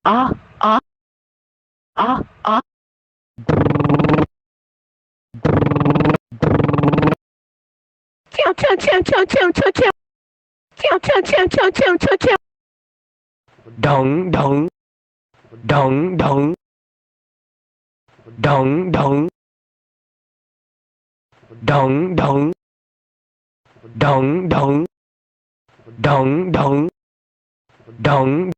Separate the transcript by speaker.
Speaker 1: Ah, ah, ah, ah. Choo, choo, choo, choo, choo, choo, choo. Choo, choo, choo, choo, choo, choo, choo. Dong, dong, dong, dong, dong, dong, dong, dong, dong, dong, dong, dong, dong.